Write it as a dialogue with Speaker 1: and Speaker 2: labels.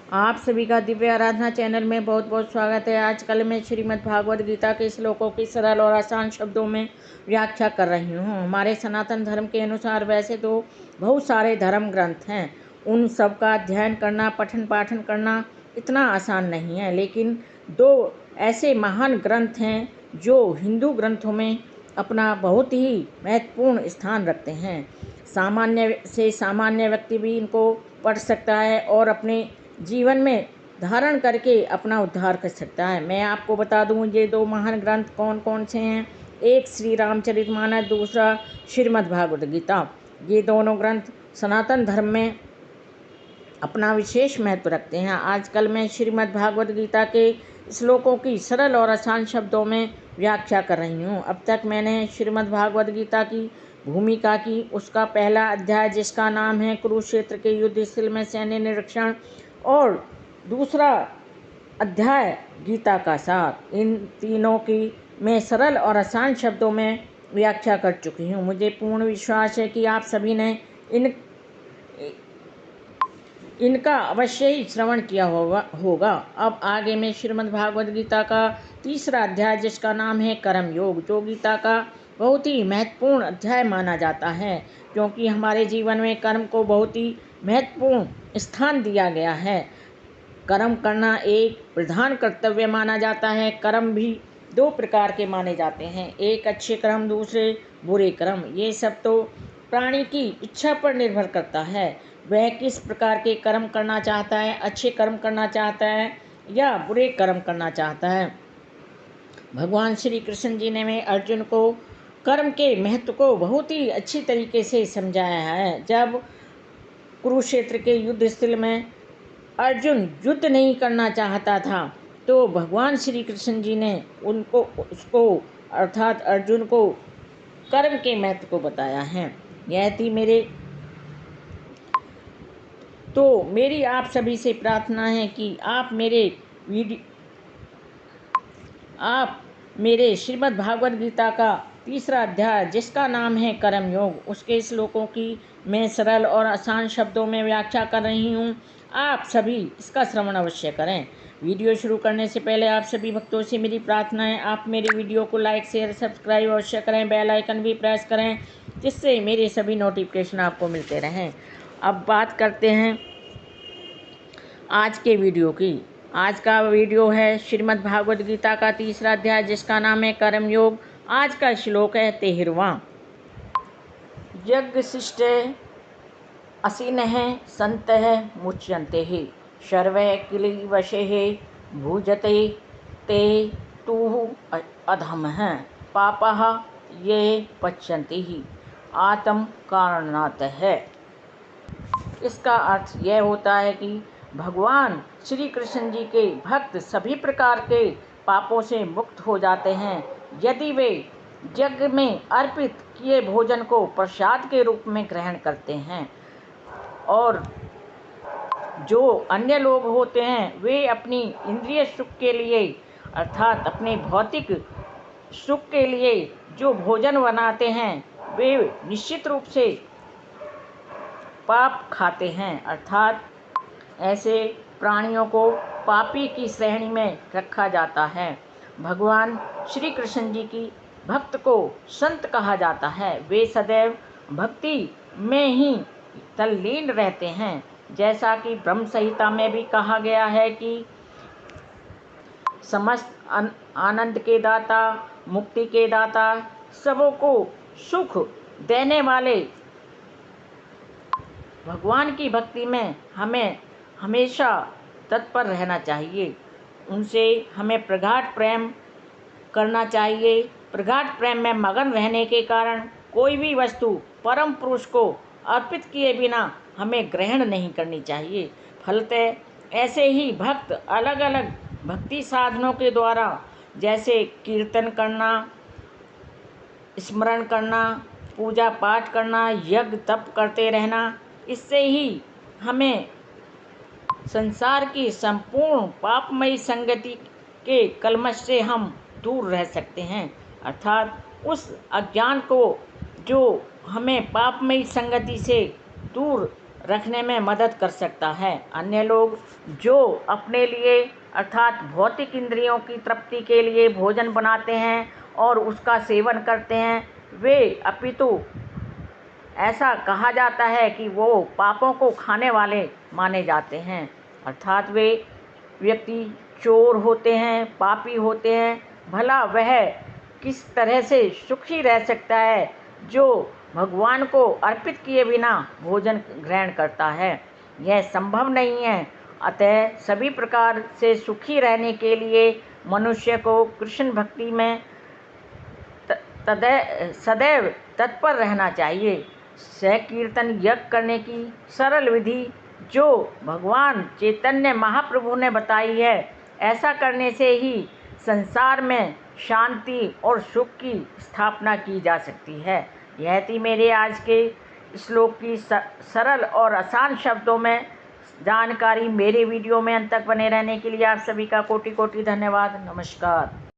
Speaker 1: आप सभी का दिव्य आराधना चैनल में बहुत बहुत स्वागत है। आज कल मैं श्रीमद् भागवत गीता के श्लोकों की सरल और आसान शब्दों में व्याख्या कर रही हूँ। हमारे सनातन धर्म के अनुसार वैसे तो बहुत सारे धर्म ग्रंथ हैं, उन सब का अध्ययन करना, पठन पाठन करना इतना आसान नहीं है, लेकिन दो ऐसे महान ग्रंथ हैं जो हिंदू ग्रंथों में अपना बहुत ही महत्वपूर्ण स्थान रखते हैं। सामान्य से सामान्य व्यक्ति भी इनको पढ़ सकता है और अपने जीवन में धारण करके अपना उद्धार कर सकता है। मैं आपको बता दूं ये दो महान ग्रंथ कौन कौन से हैं। एक श्री रामचरितमानस, दूसरा श्रीमद् भागवत गीता। ये दोनों ग्रंथ सनातन धर्म में अपना विशेष महत्व रखते हैं। आजकल मैं श्रीमद् भागवत गीता के श्लोकों की सरल और आसान शब्दों में व्याख्या कर रही हूँ। अब तक मैंने श्रीमद् भागवत गीता की भूमिका की, उसका पहला अध्याय जिसका नाम है कुरुक्षेत्र के युद्ध स्थल में सैन्य निरीक्षण, और दूसरा अध्याय गीता का सार, इन तीनों की मैं सरल और आसान शब्दों में व्याख्या कर चुकी हूँ। मुझे पूर्ण विश्वास है कि आप सभी ने इनका अवश्य ही श्रवण किया होगा। अब आगे मैं श्रीमद् भागवत गीता का तीसरा अध्याय जिसका नाम है कर्म योग, जो गीता का बहुत ही महत्वपूर्ण अध्याय माना जाता है, क्योंकि हमारे जीवन में कर्म को बहुत ही महत्वपूर्ण स्थान दिया गया है। कर्म करना एक प्रधान कर्तव्य माना जाता है। कर्म भी दो प्रकार के माने जाते हैं, एक अच्छे कर्म, दूसरे बुरे कर्म। ये सब तो प्राणी की इच्छा पर निर्भर करता है, वह किस प्रकार के कर्म करना चाहता है, अच्छे कर्म करना चाहता है या बुरे कर्म करना चाहता है। भगवान श्री कृष्ण जी ने में अर्जुन को कर्म के महत्व को बहुत ही अच्छी तरीके से समझाया है। जब कुरुक्षेत्र के युद्ध स्थल में अर्जुन युद्ध नहीं करना चाहता था, तो भगवान श्री कृष्ण जी ने उसको अर्थात अर्जुन को कर्म के महत्व को बताया है। यह थी मेरी आप सभी से प्रार्थना है कि आप मेरे श्रीमद् भागवत गीता का तीसरा अध्याय जिसका नाम है कर्म योग, उसके श्लोकों की मैं सरल और आसान शब्दों में व्याख्या कर रही हूँ। आप सभी इसका श्रवण अवश्य करें। वीडियो शुरू करने से पहले आप सभी भक्तों से मेरी प्रार्थना है, आप मेरे वीडियो को लाइक शेयर सब्सक्राइब अवश्य करें, बेल आइकन भी प्रेस करें, जिससे मेरे सभी नोटिफिकेशन आपको मिलते रहें। अब बात करते हैं आज के वीडियो की। आज का वीडियो है श्रीमद् भागवत गीता का तीसरा अध्याय जिसका नाम है कर्म योग। आज का श्लोक है 13वां। यज्ञ शिष्ट असिनः सन्तः मुच्यन्ते सर्वः किलीवशः भुजते ते तुः अधमः पापः ये पच्यन्ति आत्म कारणातः। इसका अर्थ यह होता है कि भगवान श्री कृष्ण जी के भक्त सभी प्रकार के पापों से मुक्त हो जाते हैं यदि वे यज्ञ में अर्पित किए भोजन को प्रसाद के रूप में ग्रहण करते हैं। और जो अन्य लोग होते हैं वे अपनी इंद्रिय सुख के लिए अर्थात अपने भौतिक सुख के लिए जो भोजन बनाते हैं वे निश्चित रूप से पाप खाते हैं, अर्थात ऐसे प्राणियों को पापी की श्रेणी में रखा जाता है। भगवान श्री कृष्ण जी की भक्त को संत कहा जाता है। वे सदैव भक्ति में ही तल्लीन रहते हैं, जैसा कि ब्रह्म संहिता में भी कहा गया है कि समस्त आनंद के दाता, मुक्ति के दाता, सबों को सुख देने वाले भगवान की भक्ति में हमें हमेशा तत्पर रहना चाहिए। उनसे हमें प्रगाढ़ प्रेम करना चाहिए। प्रगाढ़ प्रेम में मगन रहने के कारण कोई भी वस्तु परम पुरुष को अर्पित किए बिना हमें ग्रहण नहीं करनी चाहिए। फलतः ऐसे ही भक्त अलग अलग भक्ति साधनों के द्वारा, जैसे कीर्तन करना, स्मरण करना, पूजा पाठ करना, यज्ञ तप करते रहना, इससे ही हमें संसार की संपूर्ण पापमयी संगति के कलमश से हम दूर रह सकते हैं, अर्थात उस अज्ञान को जो हमें पापमयी संगति से दूर रखने में मदद कर सकता है। अन्य लोग जो अपने लिए अर्थात भौतिक इंद्रियों की तृप्ति के लिए भोजन बनाते हैं और उसका सेवन करते हैं, वे अपितु ऐसा कहा जाता है कि वो पापों को खाने वाले माने जाते हैं। अर्थात वे व्यक्ति चोर होते हैं, पापी होते हैं। भला वह किस तरह से सुखी रह सकता है जो भगवान को अर्पित किए बिना भोजन ग्रहण करता है? यह संभव नहीं है। अतः सभी प्रकार से सुखी रहने के लिए मनुष्य को कृष्ण भक्ति में सदैव तत्पर रहना चाहिए। संकीर्तन यज्ञ करने की सरल विधि जो भगवान चैतन्य महाप्रभु ने बताई है, ऐसा करने से ही संसार में शांति और सुख की स्थापना की जा सकती है। यह थी मेरे आज के श्लोक की सरल और आसान शब्दों में जानकारी। मेरे वीडियो में अंत तक बने रहने के लिए आप सभी का कोटि कोटि धन्यवाद। नमस्कार।